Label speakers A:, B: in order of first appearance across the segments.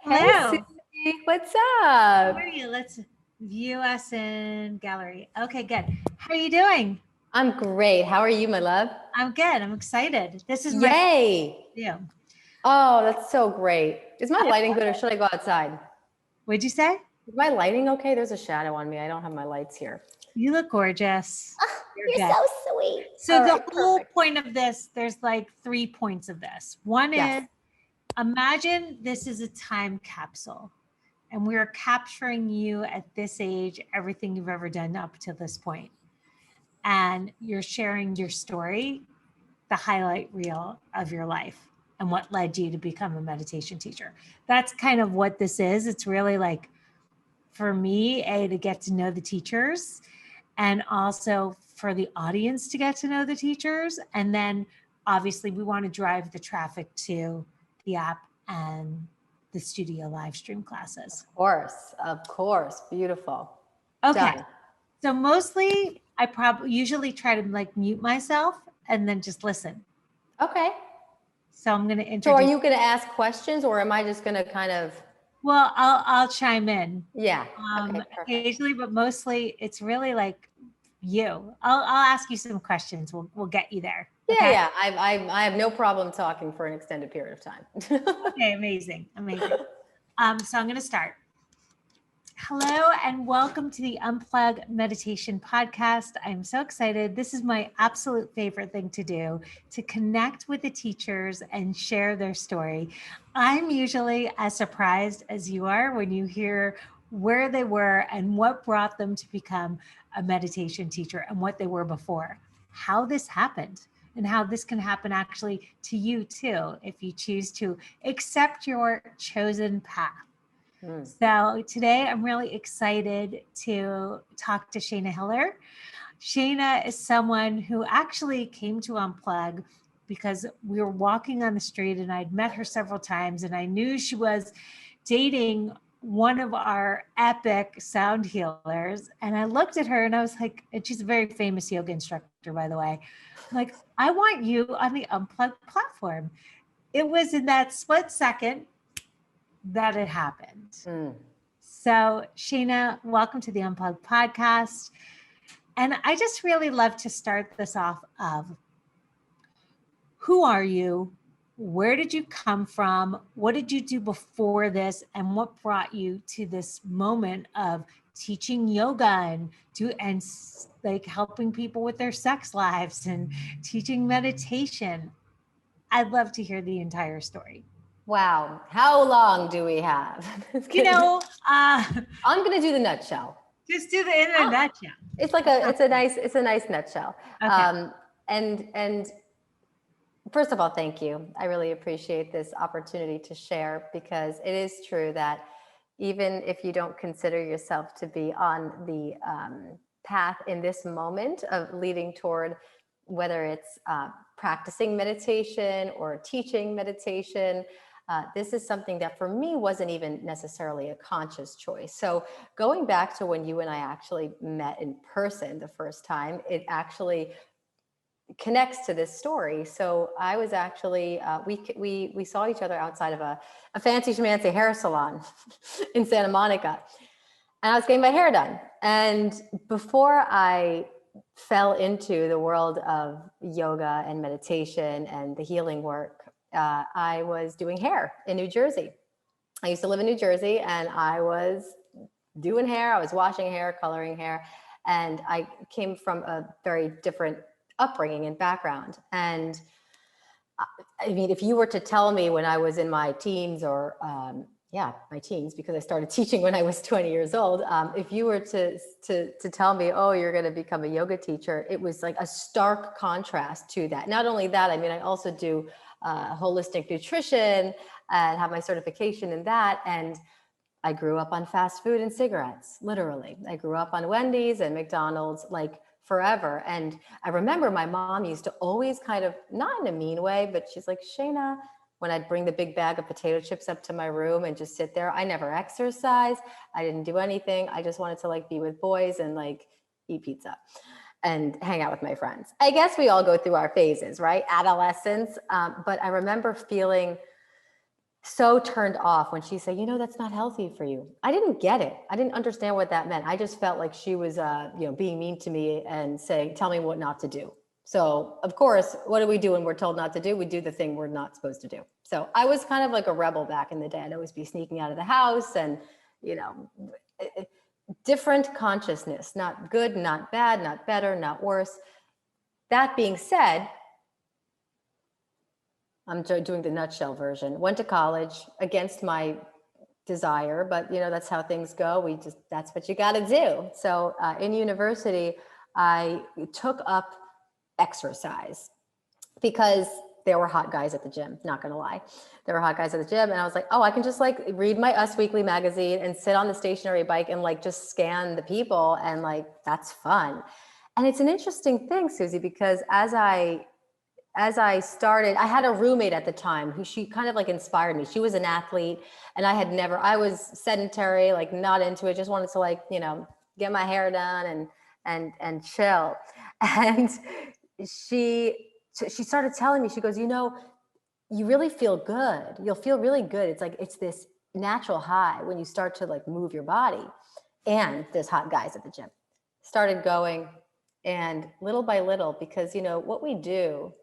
A: Hey,
B: Hello.
A: Susie, what's
B: How
A: up?
B: are you? Let's view us in gallery. Okay, good. How are you doing?
A: I'm great. How are you, my love?
B: I'm good. I'm excited. This is my first
A: Yay.
B: view.
A: Oh, that's so great. Is my
B: I
A: lighting
B: love
A: good or
B: it.
A: should I go outside?
B: What'd you say?
A: Is my lighting okay? There's a shadow on me. I don't have my lights here.
B: You look gorgeous. You're
A: You're
B: good.
A: so sweet.
B: So
A: All
B: the
A: right,
B: whole
A: perfect.
B: point of this, there's like 3 points of this. One is
A: Yes.
B: imagine this is a time capsule and we're capturing you at this age, everything you've ever done up to this point. And you're sharing your story, the highlight reel of your life and what led you to become a meditation teacher. That's kind of what this is. It's really like for me, to get to know the teachers and also for the audience to get to know the teachers. And then obviously we want to drive the traffic to the app and the studio live stream classes.
A: Of course. Of course. Beautiful.
B: Okay.
A: Done.
B: So mostly I probably usually try to like mute myself and then just listen.
A: Okay.
B: So I'm going to
A: So are
B: introduce.
A: you going to ask questions or am I just going to kind of,
B: Well, I'll chime in
A: yeah. Okay, perfect.
B: occasionally, but mostly it's really like you. I'll ask you some questions. We'll get you there.
A: Yeah,
B: Okay.
A: yeah. I have no problem talking for an extended period of time.
B: Okay. Amazing. Amazing. So I'm going to start. Hello and welcome to the Unplug Meditation Podcast. I'm so excited. This is my absolute favorite thing to do, to connect with the teachers and share their story. I'm usually as surprised as you are when you hear where they were and what brought them to become a meditation teacher and what they were before, how this happened. And how this can happen actually to you too, if you choose to accept your chosen path.
A: Mm.
B: So today I'm really excited to talk to Shayna Hiller. Shayna is someone who actually came to Unplug because we were walking on the street and I'd met her several times and I knew she was dating one of our epic sound healers. And I looked at her and I was like, and she's a very famous yoga instructor, by the way. I'm like, I want you on the Unplug platform. It was in that split second that it happened.
A: Mm.
B: So, Shayna, welcome to the Unplugged podcast. And I just really love to start this off of who are you? Where did you come from? What did you do before this? And what brought you to this moment of teaching yoga and like helping people with their sex lives and teaching meditation? I'd love to hear the entire story.
A: Wow. How long do we have?
B: You know,
A: I'm gonna do the nutshell.
B: just do the in a
A: Oh,
B: nutshell.
A: it's a nice nutshell.
B: Okay.
A: And first of all, thank you. I really appreciate this opportunity to share because it is true that even if you don't consider yourself to be on the path in this moment of leading toward whether it's practicing meditation or teaching meditation, this is something that for me wasn't even necessarily a conscious choice. So going back to when you and I actually met in person the first time, it actually connects to this story. So I was actually we saw each other outside of a fancy schmancy hair salon in Santa Monica, and I was getting my hair done. And before I fell into the world of yoga and meditation and the healing work, I was doing hair in New Jersey. I used to live in New Jersey, and I was doing hair. I was washing hair, coloring hair, and I came from a very different upbringing and background. And I mean, if you were to tell me when I was in my teens or my teens, because I started teaching when I was 20 years old. If you were to tell me, oh, you're going to become a yoga teacher, it was like a stark contrast to that. Not only that, I mean, I also do holistic nutrition and have my certification in that. And I grew up on fast food and cigarettes, literally. I grew up on Wendy's and McDonald's, like forever. And I remember my mom used to always kind of, not in a mean way, but she's like, Shayna, when I'd bring the big bag of potato chips up to my room and just sit there, I never exercised. I didn't do anything. I just wanted to like be with boys and like eat pizza and hang out with my friends. I guess we all go through our phases, right? Adolescence. But I remember feeling so turned off when she said, that's not healthy for you. I didn't get it. I didn't understand what that meant. I just felt like she was, being mean to me and saying, tell me what not to do. So of course, what do we do when we're told not to do? We do the thing we're not supposed to do. So I was kind of like a rebel back in the day. I'd always be sneaking out of the house and, different consciousness, not good, not bad, not better, not worse. That being said, I'm doing the nutshell version. Went to college against my desire, but that's how things go. That's what you got to do. So in university, I took up exercise because there were hot guys at the gym, not going to lie. There were hot guys at the gym. And I was like, oh, I can just like read my Us Weekly magazine and sit on the stationary bike and like just scan the people. And like, that's fun. And it's an interesting thing, Susie, because as I started, I had a roommate at the time who she kind of like inspired me. She was an athlete and I was sedentary, like not into it, just wanted to like, get my hair done and chill. And she started telling me, she goes, you really feel good. You'll feel really good. It's like, it's this natural high when you start to like move your body. And there's hot guys at the gym. Started going, and little by little, because what we do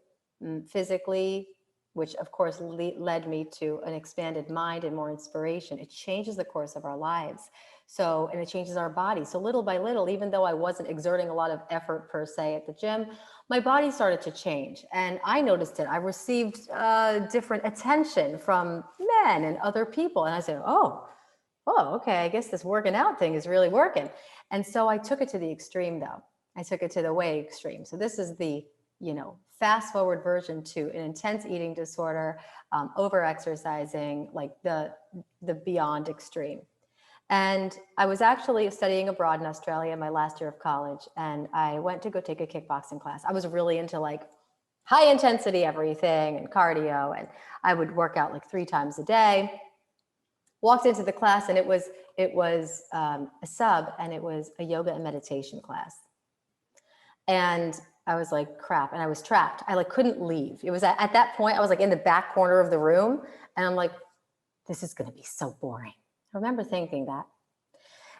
A: physically, which of course led me to an expanded mind and more inspiration, it changes the course of our lives. So, and it changes our body. So little by little, even though I wasn't exerting a lot of effort per se at the gym, my body started to change. And I noticed it. I received different attention from men and other people. And I said, oh, okay, I guess this working out thing is really working. And so I took it to the extreme though. I took it to the way extreme. So this is the, fast forward version to an intense eating disorder, over exercising, like the beyond extreme. And I was actually studying abroad in Australia my last year of college. And I went to go take a kickboxing class. I was really into like high intensity everything and cardio. And I would work out like 3 times a day. Walked into the class and it was a sub, and it was a yoga and meditation class. And I was like, crap. And I was trapped. I like couldn't leave. It was at that point, I was like in the back corner of the room. And I'm like, this is going to be so boring. I remember thinking that.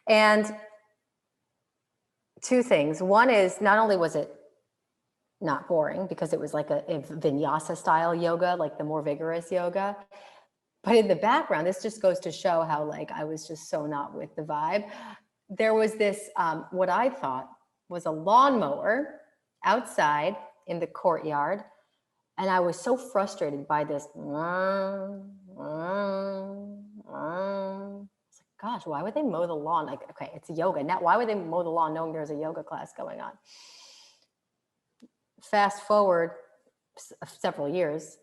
A: And 2 things. One is, not only was it not boring because it was like a vinyasa style yoga, like the more vigorous yoga, but in the background, this just goes to show how like I was just so not with the vibe. There was this, what I thought was a lawnmower outside in the courtyard. And I was so frustrated by this. Gosh, why would they mow the lawn? Like, okay, it's yoga. Now, why would they mow the lawn knowing there's a yoga class going on? Fast forward several years,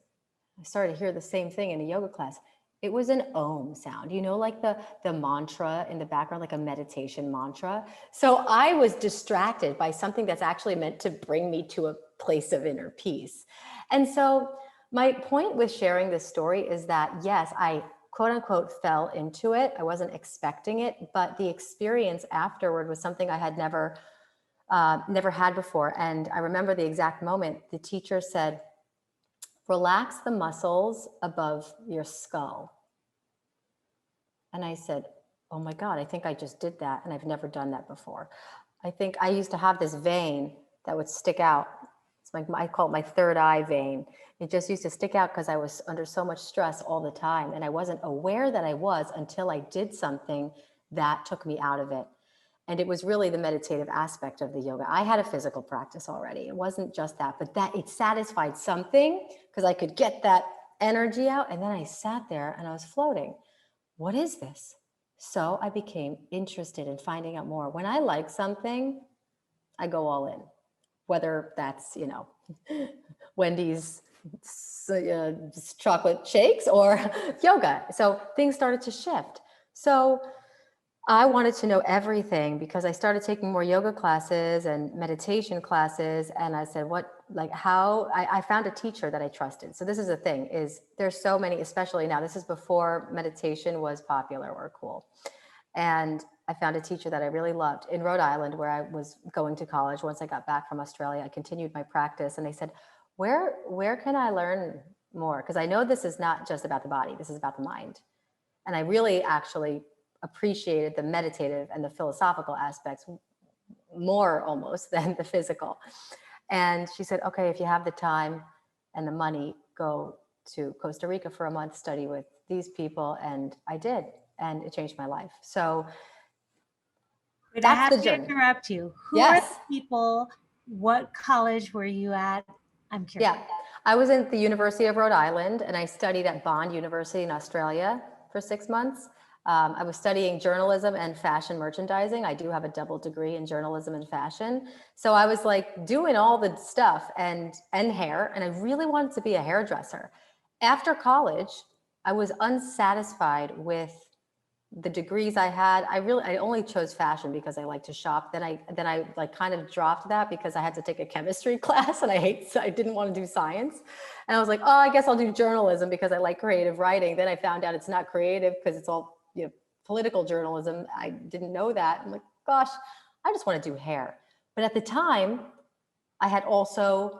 A: I started to hear the same thing in a yoga class. It was an Om sound, like the mantra in the background, like a meditation mantra. So I was distracted by something that's actually meant to bring me to a place of inner peace. And so my point with sharing this story is that, yes, I quote unquote fell into it. I wasn't expecting it, but the experience afterward was something I had never had before. And I remember the exact moment the teacher said, relax the muscles above your skull. And I said, oh my God, I think I just did that. And I've never done that before. I think I used to have this vein that would stick out. It's like, I call it my third eye vein. It just used to stick out because I was under so much stress all the time. And I wasn't aware that I was until I did something that took me out of it. And it was really the meditative aspect of the yoga. I had a physical practice already. It wasn't just that, but that it satisfied something because I could get that energy out. And then I sat there and I was floating. What is this? So I became interested in finding out more. When I like something, I go all in, whether that's, Wendy's chocolate shakes or yoga. So things started to shift. So I wanted to know everything because I started taking more yoga classes and meditation classes. And I said, I found a teacher that I trusted. So this is the thing, is there's so many, especially now, this is before meditation was popular or cool. And I found a teacher that I really loved in Rhode Island, where I was going to college. Once I got back from Australia, I continued my practice. And they said, where can I learn more, because I know this is not just about the body, this is about the mind. And I really actually appreciated the meditative and the philosophical aspects more almost than the physical. And she said, okay, if you have the time and the money, go to Costa Rica for a month, study with these people. And I did, and it changed my life. So
B: But I
A: that's
B: have
A: the
B: to
A: journey.
B: interrupt you. Who are
A: Yes.
B: the people? What college were you at? I'm curious.
A: Yeah, I was at the University of Rhode Island, and I studied at Bond University in Australia for 6 months. I was studying journalism and fashion merchandising. I do have a double degree in journalism and fashion. So I was like doing all the stuff and hair, and I really wanted to be a hairdresser. After college, I was unsatisfied with the degrees I had. I only chose fashion because I like to shop. Then I like kind of dropped that because I had to take a chemistry class, and I didn't want to do science. And I was like, oh, I guess I'll do journalism because I like creative writing. Then I found out it's not creative because it's all, political journalism. I didn't know that. I'm like, gosh, I just want to do hair. But at the time, I had also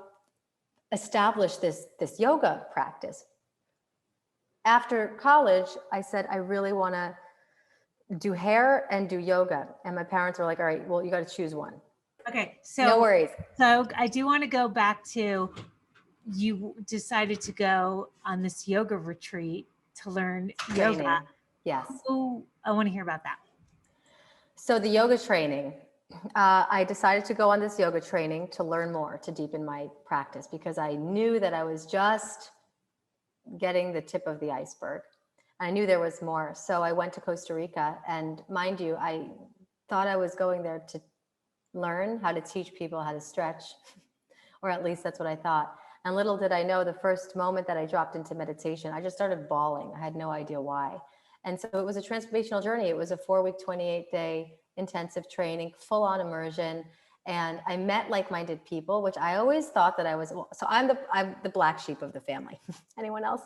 A: established this yoga practice. After college, I said, I really want to do hair and do yoga. And my parents were like, all right, well, you got to choose one.
B: Okay. So
A: no worries.
B: So I do want to go back to, you decided to go on this yoga retreat to learn
A: Training.
B: yoga.
A: Yes.
B: Oh, I want to hear about that.
A: So the yoga training, I decided to go on this yoga training to learn more, to deepen my practice, because I knew that I was just getting the tip of the iceberg. I knew there was more. So I went to Costa Rica, and mind you, I thought I was going there to learn how to teach people how to stretch, or at least that's what I thought. And little did I know, the first moment that I dropped into meditation, I just started bawling. I had no idea why. And so it was a transformational journey. It was a 4-week, 28-day intensive training, full-on immersion. And I met like-minded people, which I always thought that I was. So I'm the black sheep of the family. Anyone else?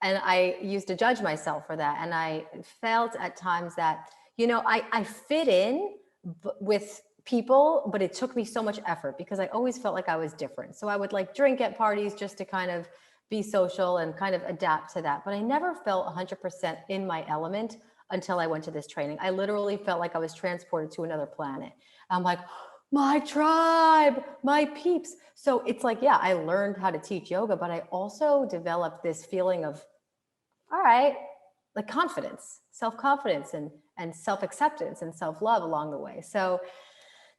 A: And I used to judge myself for that. And I felt at times that, I fit in with people, but it took me so much effort because I always felt like I was different. So I would like drink at parties just to kind of be social and kind of adapt to that. But I never felt 100% in my element until I went to this training. I literally felt like I was transported to another planet. I'm like, my tribe, my peeps. So it's like, yeah, I learned how to teach yoga, but I also developed this feeling of, all right, like confidence, self-confidence and self-acceptance and self-love along the way. So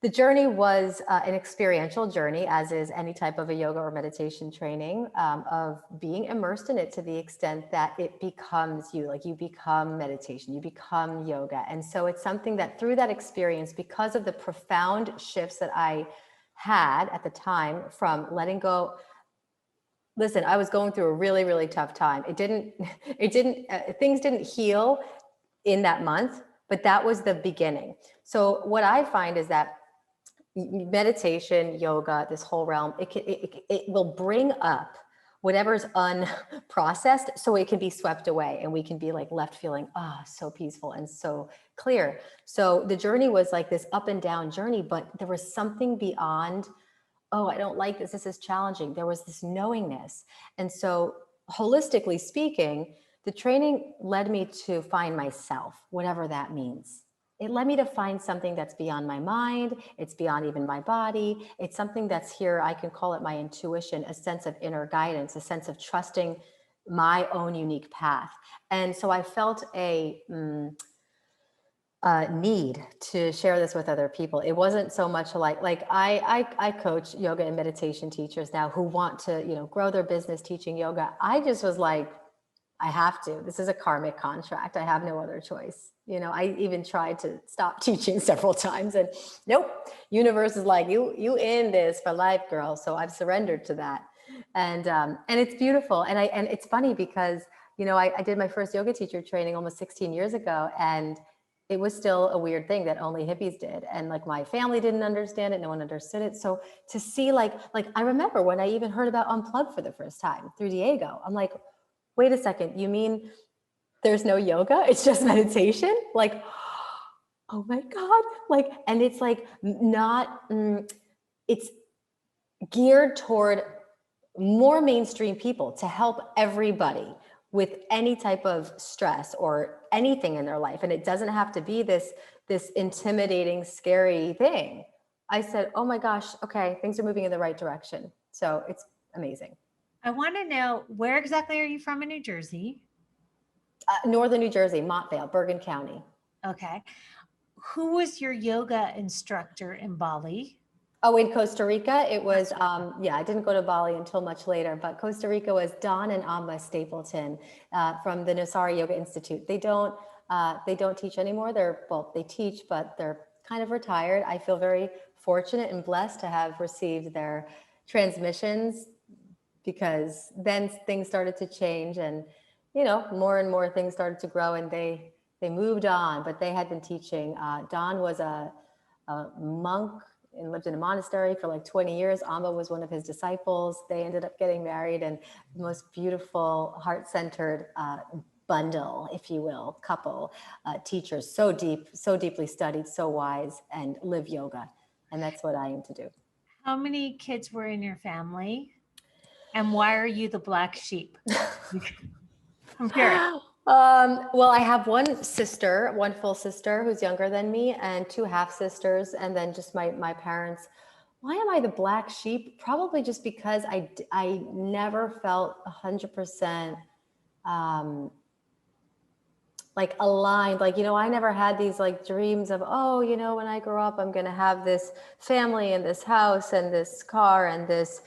A: the journey was an experiential journey, as is any type of a yoga or meditation training, of being immersed in it to the extent that it becomes you, like you become meditation, you become yoga. And so it's something that through that experience, because of the profound shifts that I had at the time from letting go. Listen, I was going through a really, really tough time. Things didn't heal in that month, but that was the beginning. So what I find is that meditation, yoga, this whole realm, it will bring up whatever's unprocessed so it can be swept away and we can be like left feeling, so peaceful and so clear. So the journey was like this up and down journey, but there was something beyond, I don't like this. This is challenging. There was this knowingness. And so holistically speaking, the training led me to find myself, whatever that means. It led me to find something that's beyond my mind. It's beyond even my body. It's something that's here. I can call it my intuition, a sense of inner guidance, a sense of trusting my own unique path. And so I felt a need to share this with other people. It wasn't so much like I coach yoga and meditation teachers now who want to, grow their business teaching yoga. I just was like, I have to. This is a karmic contract. I have no other choice. I even tried to stop teaching several times, and nope. Universe is like, you in this for life, girl. So I've surrendered to that, and it's beautiful. And it's funny because I did my first yoga teacher training almost 16 years ago, and it was still a weird thing that only hippies did, and like my family didn't understand it. No one understood it. So to see like I remember when I even heard about Unplug for the first time through Diego, I'm like, wait a second, you mean there's no yoga? It's just meditation? Like, oh my God. And it's like not, it's geared toward more mainstream people, to help everybody with any type of stress or anything in their life. And it doesn't have to be this intimidating, scary thing. I said, oh my gosh, okay, things are moving in the right direction. So it's amazing.
B: I want to know, where exactly are you from in New Jersey?
A: Northern New Jersey, Montvale, Bergen County.
B: Okay. Who was your yoga instructor in Bali?
A: Oh, in Costa Rica, it was, yeah, I didn't go to Bali until much later, but Costa Rica was Don and Amba Stapleton from the Nosara Yoga Institute. They don't teach anymore. They teach, but they're kind of retired. I feel very fortunate and blessed to have received their transmissions, because then things started to change, and, more and more things started to grow, and they moved on, but they had been teaching. Don was a monk and lived in a monastery for like 20 years. Amba was one of his disciples. They ended up getting married, and the most beautiful, heart-centered bundle, if you will, couple, teachers, so deeply studied, so wise, and live yoga. And that's what I aim to do.
B: How many kids were in your family? And why are you the black sheep? I'm curious.
A: Well, I have one full sister who's younger than me, and two half sisters, and then just my parents. Why am I the black sheep? Probably just because I never felt 100% like aligned. Like, I never had these like dreams of, oh, when I grow up, I'm going to have this family and this house and this car and this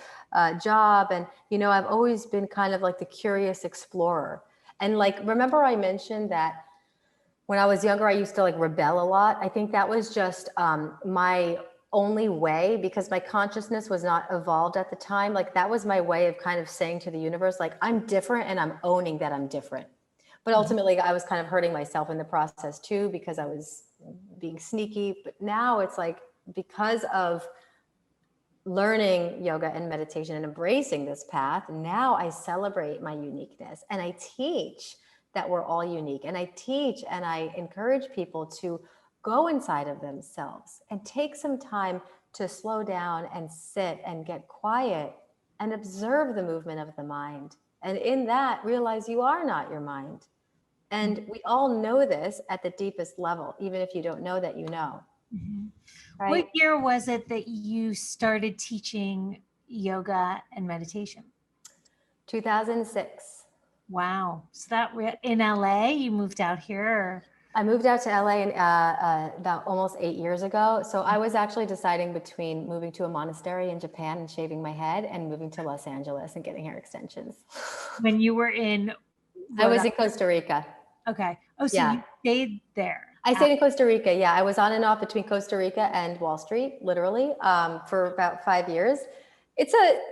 A: job. And, I've always been kind of like the curious explorer. And like, remember I mentioned that when I was younger, I used to like rebel a lot. I think that was just my only way, because my consciousness was not evolved at the time. Like, that was my way of kind of saying to the universe, like, I'm different, and I'm owning that I'm different. But ultimately, I was kind of hurting myself in the process too, because I was being sneaky. But now it's like, because of learning yoga and meditation and embracing this path, now I celebrate my uniqueness, and I teach that we're all unique. And I teach and I encourage people to go inside of themselves and take some time to slow down and sit and get quiet and observe the movement of the mind. And in that, realize you are not your mind. And we all know this at the deepest level, even if you don't know that you know.
B: Mm-hmm.
A: Right?
B: What year was it that you started teaching yoga and meditation?
A: 2006.
B: Wow. So that in LA, you moved out here? Or?
A: I moved out to LA about almost 8 years ago. So I was actually deciding between moving to a monastery in Japan and shaving my head, and moving to Los Angeles and getting hair extensions.
B: When you were in?
A: I was in Costa Rica.
B: Okay. Oh, so you stayed there.
A: I stayed in Costa Rica. Yeah. I was on and off between Costa Rica and Wall Street, literally, for about 5 years.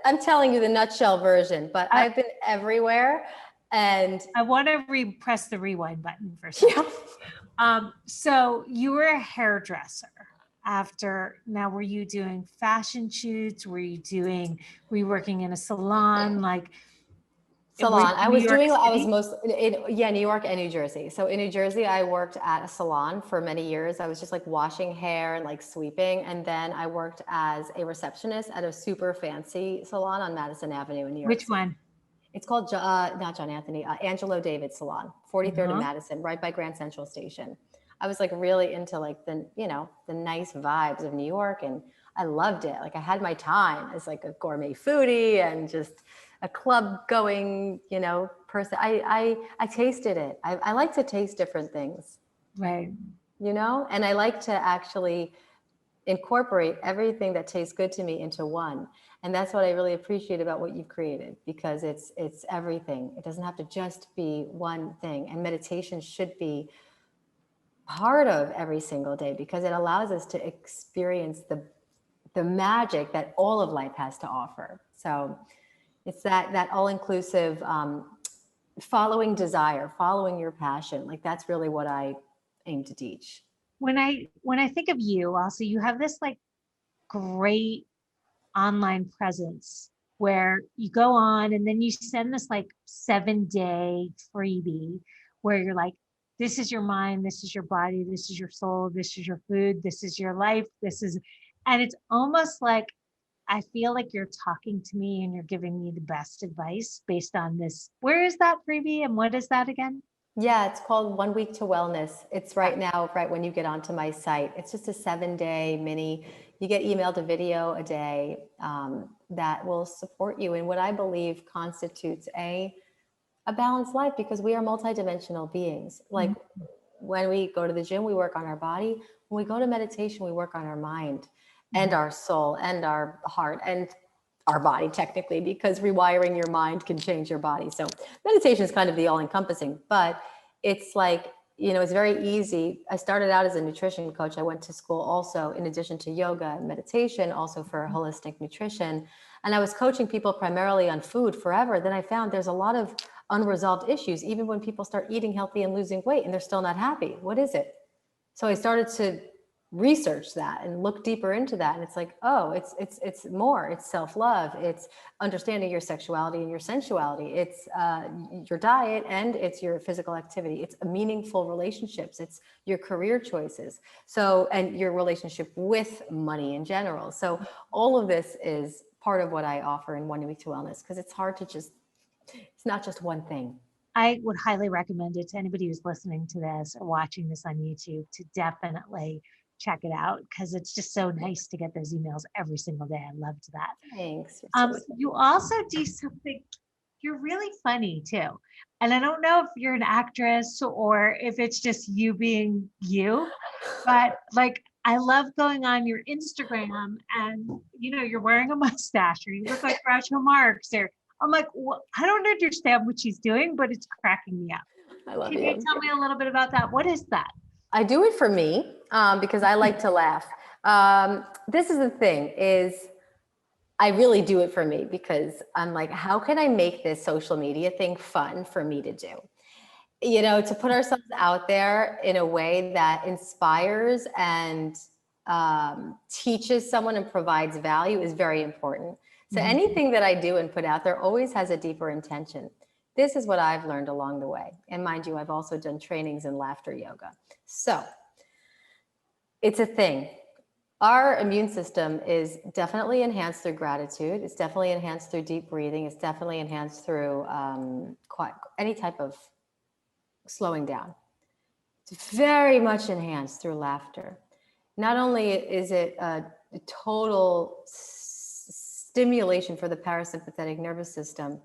A: I'm telling you the nutshell version, but I've been everywhere. And
B: I want to press the rewind button for a second. Yeah. So you were a hairdresser now were you doing fashion shoots? Were you working in a salon?
A: Salon. I was New York and New Jersey. So in New Jersey, I worked at a salon for many years. I was just like washing hair and like sweeping. And then I worked as a receptionist at a super fancy salon on Madison Avenue in New York.
B: Which one?
A: It's called, not John Anthony, Angelo David Salon, 43rd and Madison, right by Grand Central Station. I was like really into like the nice vibes of New York, and I loved it. Like, I had my time as like a gourmet foodie and just a club going, person. I tasted it. I like to taste different things.
B: Right.
A: And I like to actually incorporate everything that tastes good to me into one. And that's what I really appreciate about what you've created, because it's everything. It doesn't have to just be one thing. And meditation should be part of every single day, because it allows us to experience the magic that all of life has to offer. So it's that all-inclusive following desire, following your passion. Like, that's really what I aim to teach.
B: When I think of you, also, you have this like great online presence where you go on and then you send this like 7-day freebie where you're like, this is your mind, this is your body, this is your soul, this is your food, this is your life, and it's almost like I feel like you're talking to me and you're giving me the best advice based on this. Where is that freebie and what is that again?
A: Yeah, it's called 1 Week to Wellness. It's right now, right when you get onto my site. It's just a 7-day mini. You get emailed a video a day that will support you in what I believe constitutes a balanced life, because we are multidimensional beings. Like when we go to the gym, we work on our body. When we go to meditation, we work on our mind and our soul and our heart and our body, technically, because rewiring your mind can change your body. So meditation is kind of the all encompassing, but it's like, it's very easy. I started out as a nutrition coach. I went to school also, in addition to yoga and meditation, also for holistic nutrition. And I was coaching people primarily on food forever. Then I found there's a lot of unresolved issues, even when people start eating healthy and losing weight and they're still not happy. What is it? So I started to research that and look deeper into that. And it's like, oh, it's more, it's self-love. It's understanding your sexuality and your sensuality. It's your diet, and it's your physical activity. It's meaningful relationships. It's your career choices. So, and your relationship with money in general. So all of this is part of what I offer in 1 Week to Wellness, because it's hard to it's not just one thing.
B: I would highly recommend it to anybody who's listening to this or watching this on YouTube to definitely check it out, because it's just so nice to get those emails every single day. I loved that.
A: Thanks.
B: You also do something, you're really funny too. And I don't know if you're an actress or if it's just you being you, but like, I love going on your Instagram and, you're wearing a mustache or you look like Groucho Marx, or I'm like, well, I don't understand what she's doing, but it's cracking me up.
A: I love
B: Can
A: you.
B: you tell me a little bit about that? What is that?
A: I do it for me because I like to laugh. This is the thing, is I really do it for me because I'm like, how can I make this social media thing fun for me to do? To put ourselves out there in a way that inspires and teaches someone and provides value is very important. So anything that I do and put out there always has a deeper intention. This is what I've learned along the way. And mind you, I've also done trainings in laughter yoga. So it's a thing. Our immune system is definitely enhanced through gratitude. It's definitely enhanced through deep breathing. It's definitely enhanced through any type of slowing down. It's very much enhanced through laughter. Not only is it a total stimulation for the parasympathetic nervous system,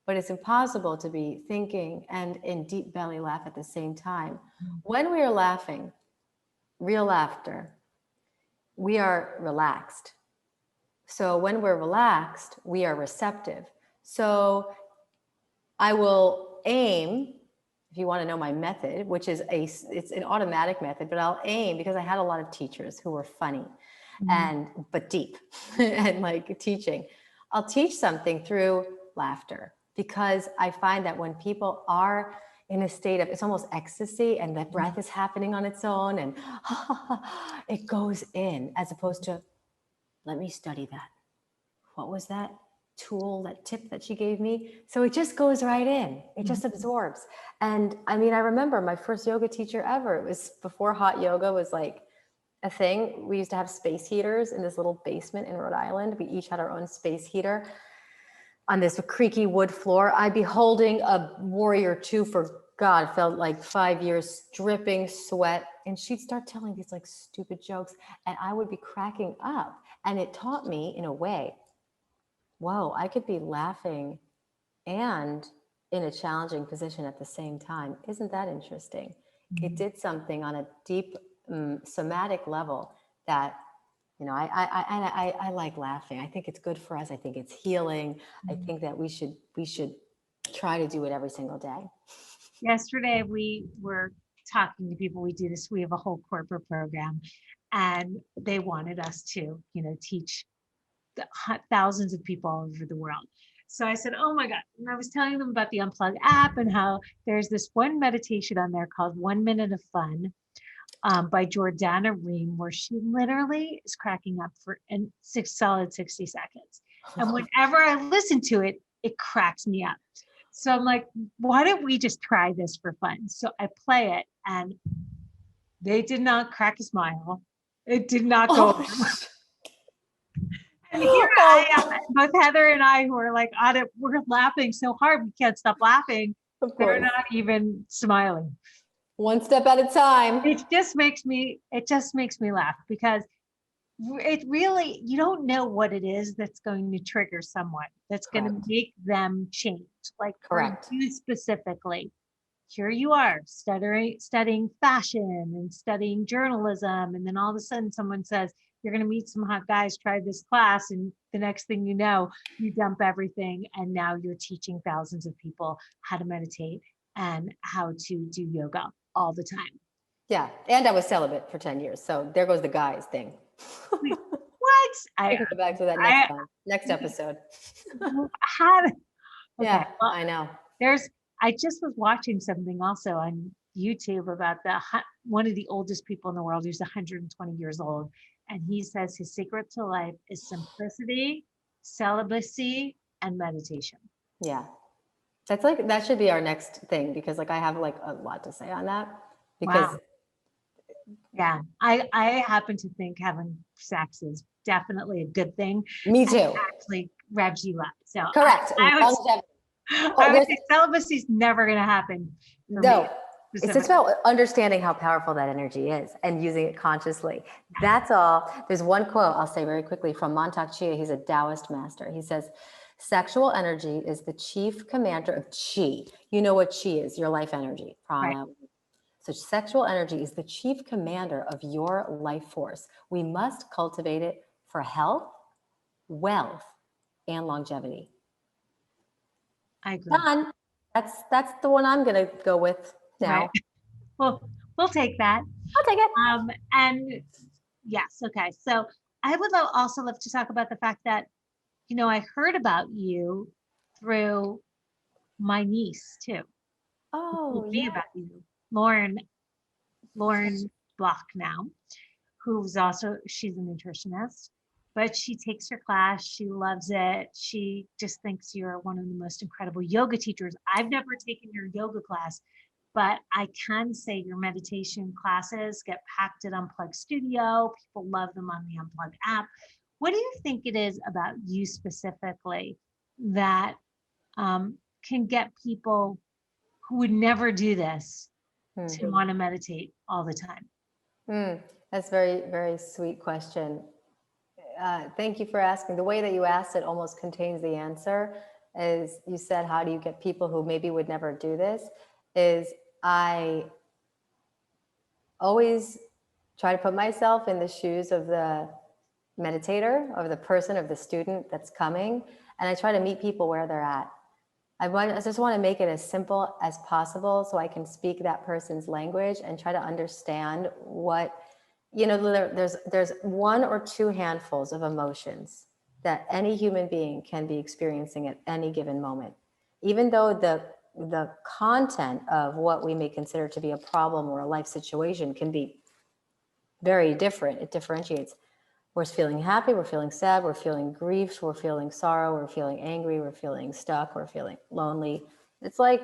A: but it's impossible to be thinking and in deep belly laugh at the same time. When we are laughing, real laughter, we are relaxed. So when we're relaxed, we are receptive. So I will aim, if you want to know my method, which is it's an automatic method, but I'll aim, because I had a lot of teachers who were funny but deep and like teaching. I'll teach something through laughter, because I find that when people are in a state of, it's almost ecstasy, and the breath is happening on its own, and it goes in, as opposed to, let me study that. What was that tool, that tip that she gave me? So it just goes right in. It just absorbs. And I mean, I remember my first yoga teacher ever. It was before hot yoga was like a thing. We used to have space heaters in this little basement in Rhode Island. We each had our own space heater on this creaky wood floor. I'd be holding a Warrior 2 for, God, felt like 5 years, dripping sweat. And she'd start telling these like stupid jokes, and I would be cracking up. And it taught me, in a way, whoa, I could be laughing and in a challenging position at the same time. Isn't that interesting? It did something on a deep somatic level that, I like laughing. I think it's good for us. I think it's healing. I think that we should try to do it every single day.
B: Yesterday, we were talking to people. We do this. We have a whole corporate program, and they wanted us to, teach thousands of people all over the world. So I said, oh my God. And I was telling them about the Unplug app and how there's this one meditation on there called 1 Minute of Fun by Jordana Ream, where she literally is cracking up for solid 60 seconds. And whenever I listen to it, it cracks me up. So I'm like, why don't we just try this for fun? So I play it, and they did not crack a smile. It did not go over. And here I am, both Heather and I, who are like on it, we're laughing so hard we can't stop laughing.
A: Of
B: They're
A: course.
B: not even smiling.
A: One step at a time.
B: It just makes me laugh because it really, you don't know what it is that's going to trigger someone, that's going to
A: Correct.
B: make them change. Like for
A: Correct.
B: you specifically, here you are studying fashion and studying journalism. And then all of a sudden someone says, you're going to meet some hot guys, try this class. And the next thing you know, you dump everything. And now you're teaching thousands of people how to meditate and how to do yoga all the time.
A: Yeah. And I was celibate for 10 years. So there goes the guys thing.
B: What?
A: I can go back to that next time, next episode.
B: Had okay,
A: Yeah,
B: well,
A: I know.
B: I just was watching something also on YouTube about one of the oldest people in the world who's 120 years old. And he says his secret to life is simplicity, celibacy, and meditation.
A: Yeah. That's like, that should be our next thing, because like I have like a lot to say on that, because
B: Wow. Yeah, I happen to think having sex is definitely a good thing.
A: me too.
B: Actually revs you up. So
A: Correct.
B: I would say celibacy is never going to happen.
A: No, it's just about understanding how powerful that energy is and using it consciously. That's all. There's one quote I'll say very quickly from Montauk Chia. He's a Taoist master. He says, sexual energy is the chief commander of chi. You know what chi is, your life energy, prana. Right. So sexual energy is the chief commander of your life force. We must cultivate it for health, wealth, and longevity.
B: I agree.
A: Done. That's the one I'm gonna go with now.
B: Right. Well, we'll take that.
A: I'll take it.
B: And yes, okay. So I would also love to talk about the fact that, you know, I heard about you through my niece too.
A: Oh,
B: yeah. About you, Lauren Block now, who's also, she's a nutritionist, but she takes your class. She loves it. She just thinks you're one of the most incredible yoga teachers. I've never taken your yoga class, but I can say your meditation classes get packed at Unplug Studio. People love them on the Unplug app. What do you think it is about you specifically that can get people who would never do this to want to meditate all the time?
A: That's very, very sweet question. Thank you for asking. The way that you asked it almost contains the answer. Is you said, how do you get people who maybe would never do this? Is I always try to put myself in the shoes of the meditator, of the person, of the student that's coming, and I try to meet people where they're at. I just want to make it as simple as possible so I can speak that person's language and try to understand what, you know, there's one or two handfuls of emotions that any human being can be experiencing at any given moment. Even though the content of what we may consider to be a problem or a life situation can be very different, it differentiates. We're feeling happy, we're feeling sad, we're feeling grief, we're feeling sorrow, we're feeling angry, we're feeling stuck, we're feeling lonely. It's like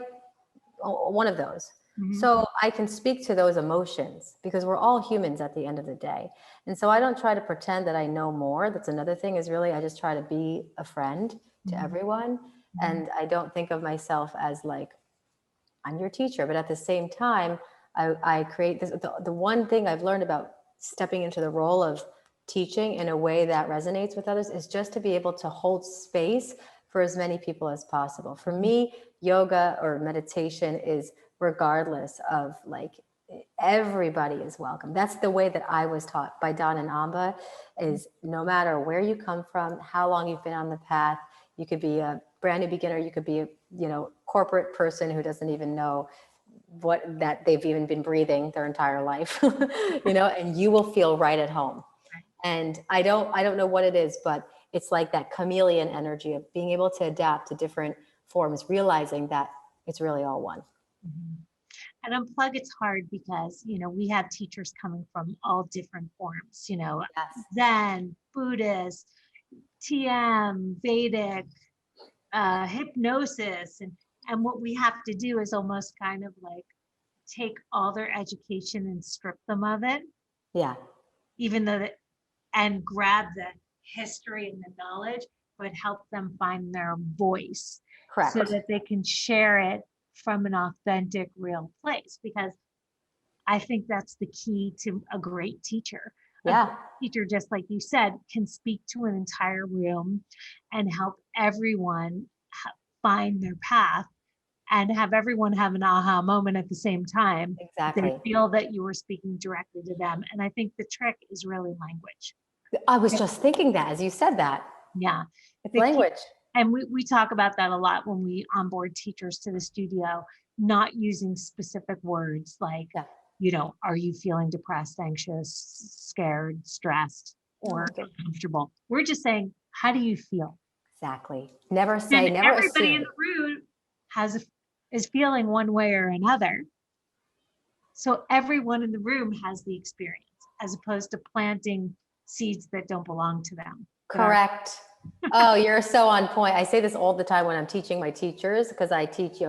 A: one of those. Mm-hmm. So I can speak to those emotions because we're all humans at the end of the day. And so I don't try to pretend that I know more. That's another thing, is really I just try to be a friend to mm-hmm. everyone. Mm-hmm. And I don't think of myself as like, I'm your teacher. But at the same time, I create this. The one thing I've learned about stepping into the role of teaching in a way that resonates with others is just to be able to hold space for as many people as possible. For me, yoga or meditation is regardless of, like, everybody is welcome. That's the way that I was taught by Don and Amba, is no matter where you come from, how long you've been on the path, you could be a brand new beginner, you could be a, corporate person who doesn't even know that they've even been breathing their entire life, and you will feel right at home. And I don't know what it is, but it's like that chameleon energy of being able to adapt to different forms, realizing that it's really all one.
B: Mm-hmm. And Unplug, it's hard because, we have teachers coming from all different forms, yes. Zen, Buddhist, TM, Vedic, hypnosis. And what we have to do is almost kind of like take all their education and strip them of it.
A: Yeah.
B: Even though and grab the history and the knowledge, but help them find their voice
A: Correct.
B: so that they can share it from an authentic, real place. Because I think that's the key to a great teacher. A
A: Yeah.
B: great teacher, just like you said, can speak to an entire room and help everyone find their path and have everyone have an aha moment at the same time.
A: Exactly.
B: They feel that you were speaking directly to them. And I think the trick is really language.
A: I was just thinking that as you said that.
B: Yeah.
A: It's
B: The key-
A: language.
B: And we talk about that a lot when we onboard teachers to the studio, not using specific words like,
A: Yeah.
B: you know, are you feeling depressed, anxious, scared, stressed, or
A: Okay.
B: uncomfortable? We're just saying, how do you feel?
A: Exactly. Never say,
B: And
A: never
B: everybody in
A: assume.
B: the room is feeling one way or another. So everyone in the room has the experience, as opposed to planting seeds that don't belong to them.
A: Correct. Oh, you're so on point. I say this all the time when I'm teaching my teachers, because I teach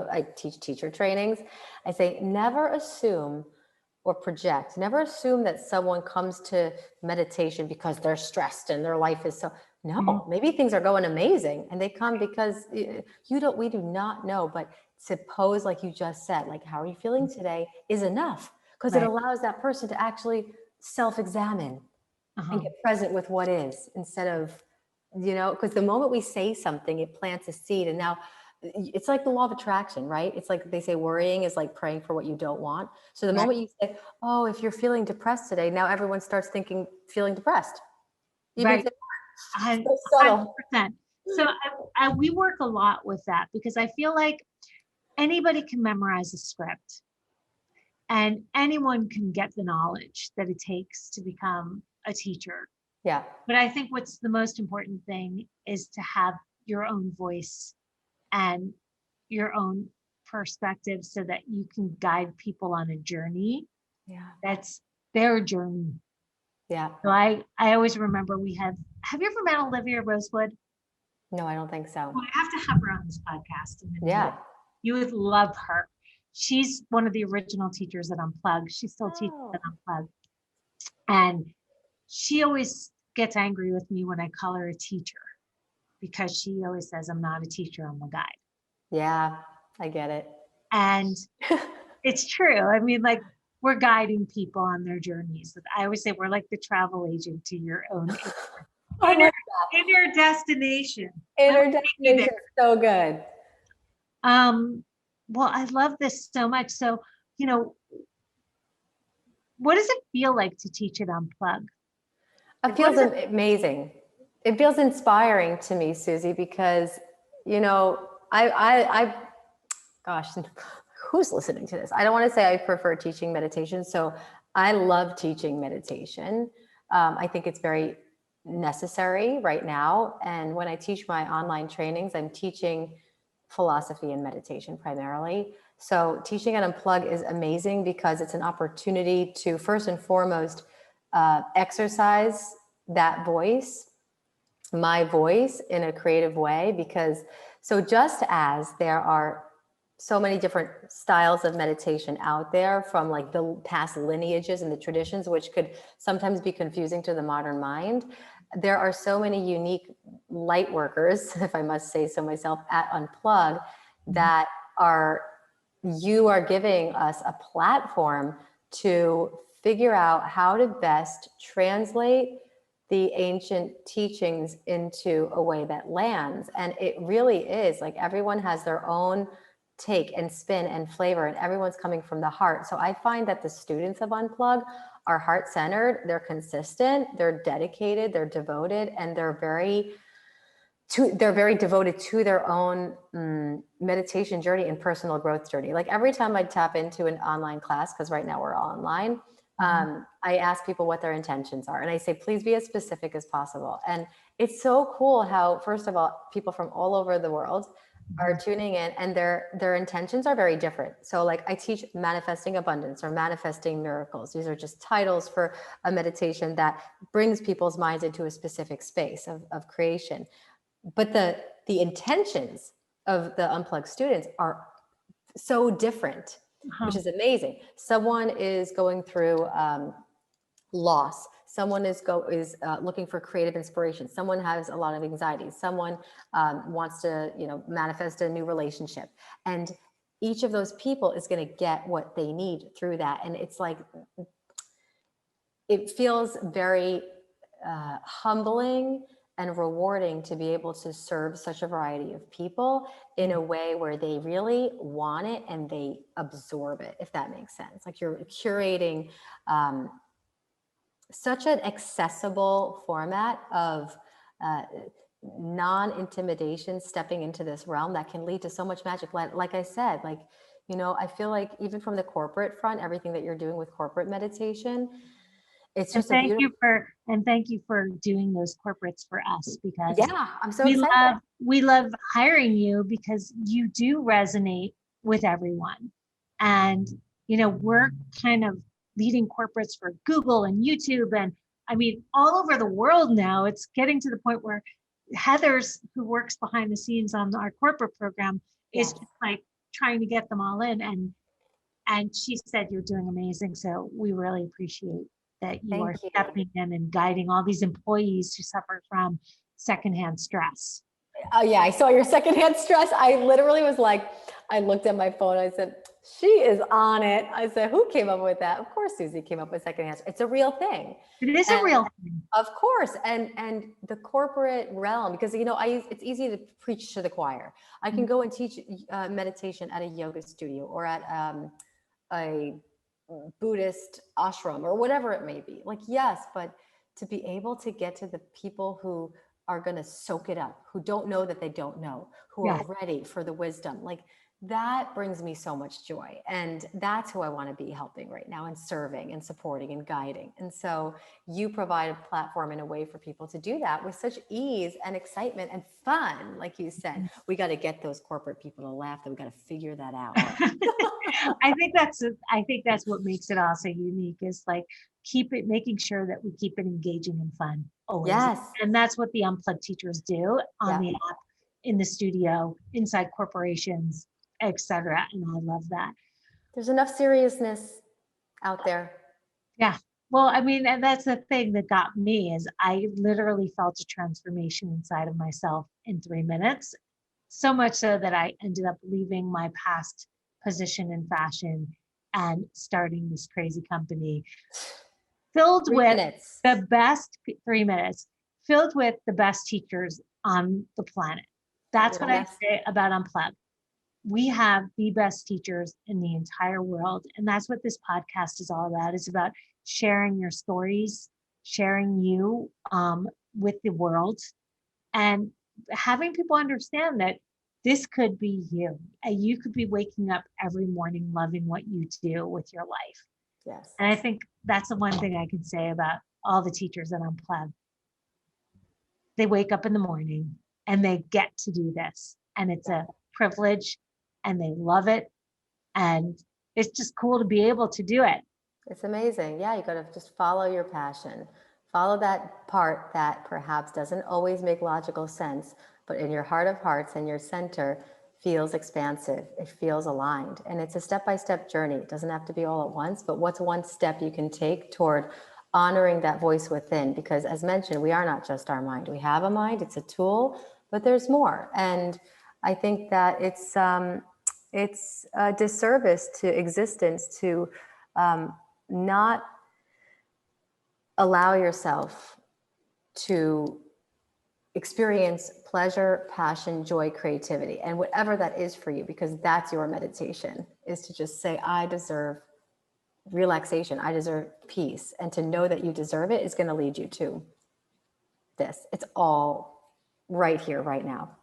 A: teacher trainings. I say, never assume or project, never assume that someone comes to meditation because they're stressed and their life is so, no, maybe things are going amazing and they come because we do not know, but suppose, like you just said, like, how are you feeling today is enough, because it allows that person to actually self-examine and get present with what is, instead of, because the moment we say something, it plants a seed. And now it's like the law of attraction, right? It's like they say worrying is like praying for what you don't want. So the moment you say, oh, if you're feeling depressed today, now everyone starts thinking feeling depressed.
B: Right.
A: So subtle.
B: 100%. So we work a lot with that, because I feel like anybody can memorize a script and anyone can get the knowledge that it takes to become a teacher.
A: Yeah.
B: But I think what's the most important thing is to have your own voice and your own perspective so that you can guide people on a journey.
A: Yeah.
B: That's their journey.
A: Yeah.
B: So I always remember have you ever met Olivia Rosewood?
A: No, I don't think so.
B: Well, I have to have her on this podcast.
A: Yeah.
B: You would love her. She's one of the original teachers at Unplug. She still teaches at Unplug. And she always gets angry with me when I call her a teacher, because she always says, I'm not a teacher, I'm a guide.
A: Yeah, I get it.
B: And it's true. I mean, like, we're guiding people on their journeys. I always say we're like the travel agent to your own inner destination.
A: Inner destination is so good.
B: Well, I love this so much. So, what does it feel like to teach at Unplug?
A: It feels amazing. It feels inspiring to me, Susie, because, gosh, who's listening to this? I don't want to say I prefer teaching meditation. So I love teaching meditation. I think it's very necessary right now. And when I teach my online trainings, I'm teaching philosophy and meditation primarily. So teaching at Unplug is amazing because it's an opportunity to, first and foremost, exercise that voice, my voice, in a creative way. Because so just as there are so many different styles of meditation out there from like the past lineages and the traditions, which could sometimes be confusing to the modern mind, there are so many unique light workers, if I must say so myself, at Unplug, that you are giving us a platform to figure out how to best translate the ancient teachings into a way that lands. And it really is like everyone has their own take and spin and flavor, and everyone's coming from the heart. So I find that the students of Unplug are heart-centered, they're consistent, they're dedicated, they're devoted, and they're very devoted to their own meditation journey and personal growth journey. Like every time I tap into an online class, because right now we're all online, I ask people what their intentions are. And I say, please be as specific as possible. And it's so cool how, first of all, people from all over the world are tuning in, and their intentions are very different. So like I teach manifesting abundance or manifesting miracles. These are just titles for a meditation that brings people's minds into a specific space of creation. But the intentions of the Unplugged students are so different, which is amazing. Someone is going through loss. Someone is looking for creative inspiration. Someone has a lot of anxiety. Someone wants to, manifest a new relationship. And each of those people is going to get what they need through that. And it's like, it feels very humbling and rewarding to be able to serve such a variety of people in a way where they really want it and they absorb it, if that makes sense. Like you're curating such an accessible format of non-intimidation, stepping into this realm that can lead to so much magic. Like I said, I feel like even from the corporate front, everything that you're doing with corporate meditation, it's just
B: thank you for doing those corporates for us, because
A: yeah, I'm so excited.
B: We love hiring you because you do resonate with everyone. And, we're kind of leading corporates for Google and YouTube. And I mean, all over the world now, it's getting to the point where Heather's, who works behind the scenes on our corporate program, is just like trying to get them all in. And she said, you're doing amazing. So we really appreciate that you are stepping in and guiding all these employees who suffer from secondhand stress.
A: Oh yeah, I saw your secondhand stress. I literally was like, I looked at my phone. I said, she is on it. I said, who came up with that? Of course, Susie came up with secondhand stress. It's a real thing.
B: It is a real thing.
A: Of course. And the corporate realm, because, it's easy to preach to the choir. I can go and teach meditation at a yoga studio or at a Buddhist ashram or whatever it may be. Like, yes, but to be able to get to the people who are going to soak it up, who don't know that they don't know, who are ready for the wisdom, like that brings me so much joy. And that's who I want to be helping right now and serving and supporting and guiding. And so you provide a platform and a way for people to do that with such ease and excitement and fun. Like you said, we got to get those corporate people to laugh, that we got to figure that out.
B: I think that's what makes it also unique, is like making sure that we keep it engaging and fun always.
A: Yes.
B: And that's what the Unplugged teachers do on the app, in the studio, inside corporations, etc. And I love that.
A: There's enough seriousness out there.
B: Yeah. Well, I mean, and that's the thing that got me, is I literally felt a transformation inside of myself in 3 minutes. So much so that I ended up leaving my past position in fashion and starting this crazy company filled with the best 3 minutes, filled with the best teachers on the planet. That's what I say about Unplug. We have the best teachers in the entire world. And that's what this podcast is all about. It's about sharing your stories, sharing you with the world, and having people understand that this could be you. And you could be waking up every morning loving what you do with your life.
A: Yes.
B: And I think that's the one thing I can say about all the teachers that Unplug. They wake up in the morning and they get to do this. And it's a privilege and they love it. And it's just cool to be able to do it.
A: It's amazing. Yeah, you got to just follow your passion. Follow that part that perhaps doesn't always make logical sense, but in your heart of hearts and your center feels expansive. It feels aligned. And it's a step-by-step journey. It doesn't have to be all at once, but what's one step you can take toward honoring that voice within? Because as mentioned, we are not just our mind. We have a mind, it's a tool, but there's more. And I think that it's a disservice to existence to not allow yourself to experience pleasure, passion, joy, creativity, and whatever that is for you, because that's your meditation, is to just say, I deserve relaxation, I deserve peace. And to know that you deserve it is going to lead you to this. It's all right here, right now.